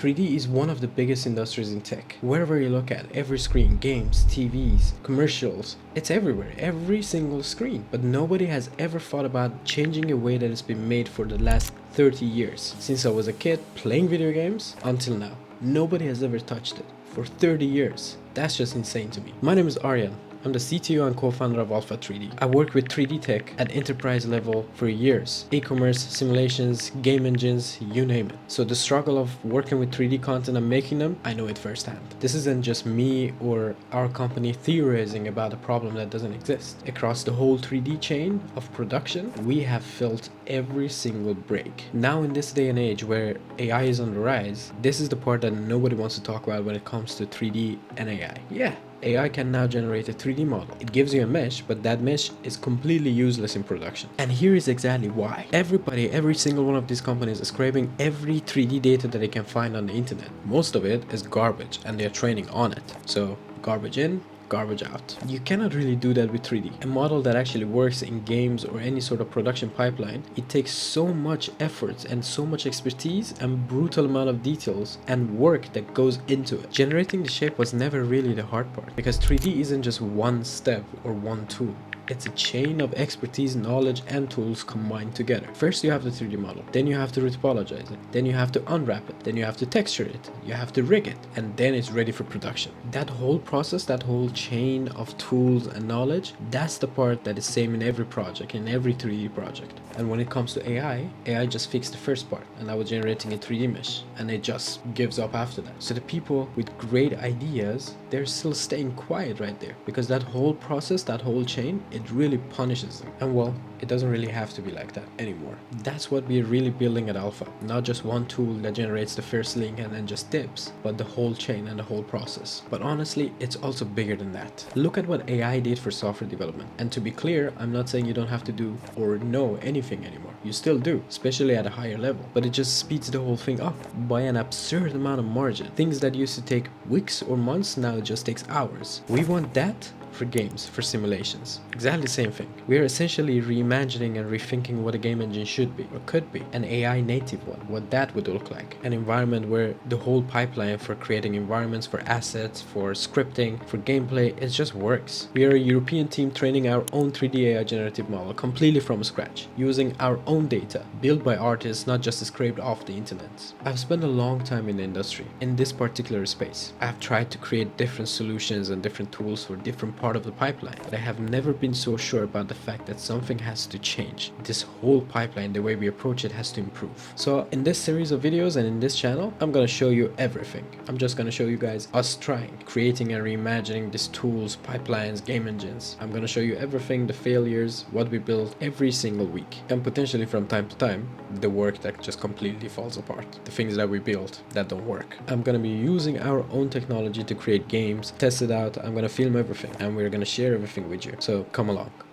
3D is one of the biggest industries in tech. Wherever you look at, every screen, games, TVs, commercials, it's everywhere, every single screen. But nobody has ever thought about changing a way that it's been made for the last 30 years. Since I was a kid playing video games until now. Nobody has ever touched it for 30 years. That's just insane to me. My name is Aryan. I'm the CTO and co-founder of Alpha 3D. I worked with 3D tech at enterprise level for years. E-commerce, simulations, game engines, you name it. So the struggle of working with 3D content and making them, I know it firsthand. This isn't just me or our company theorizing about a problem that doesn't exist. Across the whole 3D chain of production, we have felt every single break. Now in this day and age where AI is on the rise, this is the part that nobody wants to talk about when it comes to 3D and AI. Yeah. AI can now generate a 3D model. It gives you a mesh, but that mesh is completely useless in production. And here is exactly why. Every single one of these companies is scraping every 3D data that they can find on the internet. Most of it is garbage and they're training on it. So garbage in, garbage out. You cannot really do that with 3D. A model that actually works in games or any sort of production pipeline, it takes so much effort and so much expertise and brutal amount of details and work that goes into it. Generating the shape was never really the hard part because 3D isn't just one step or one tool. It's a chain of expertise, knowledge, and tools combined together. First you have the 3D model, then you have to retopologize it, then you have to unwrap it, then you have to texture it, you have to rig it, and then it's ready for production. That whole process, that whole chain of tools and knowledge, that's the part that is same in every project, in every 3D project. And when it comes to AI just fixed the first part, and I was generating a 3D mesh, and it just gives up after that. So the people with great ideas, they're still staying quiet right there, because that whole process, that whole chain, it really punishes them. And well, it doesn't really have to be like that anymore. That's what we're really building at Alpha. Not just one tool that generates the first link and then just dips, but the whole chain and the whole process. But honestly, it's also bigger than that. Look at what AI did for software development. And to be clear, I'm not saying you don't have to do or know anything anymore. You still do, especially at a higher level. But it just speeds the whole thing up by an absurd amount of margin. Things that used to take weeks or months now it just takes hours. We want that for games, for simulations. Exactly the same thing. We are essentially reimagining and rethinking what a game engine should be or could be. An AI native one, what that would look like. An environment where the whole pipeline for creating environments, for assets, for scripting, for gameplay, it just works. We are a European team training our own 3D AI generative model completely from scratch, using our own data, built by artists, not just scraped off the internet. I've spent a long time in the industry, in this particular space. I've tried to create different solutions and different tools for different part of the pipeline, but I have never been so sure about the fact that something has to change. This whole pipeline, the way we approach it, has to improve. So in this series of videos and in this channel, I'm gonna show you everything. I'm just gonna show you guys us trying, creating and reimagining these tools, pipelines, game engines. I'm gonna show you everything, the failures, what we build every single week, and potentially from time to time, the work that just completely falls apart. The things that we built that don't work. I'm gonna be using our own technology to create games, test it out. I'm gonna film everything, and we're gonna share everything with you. So come along.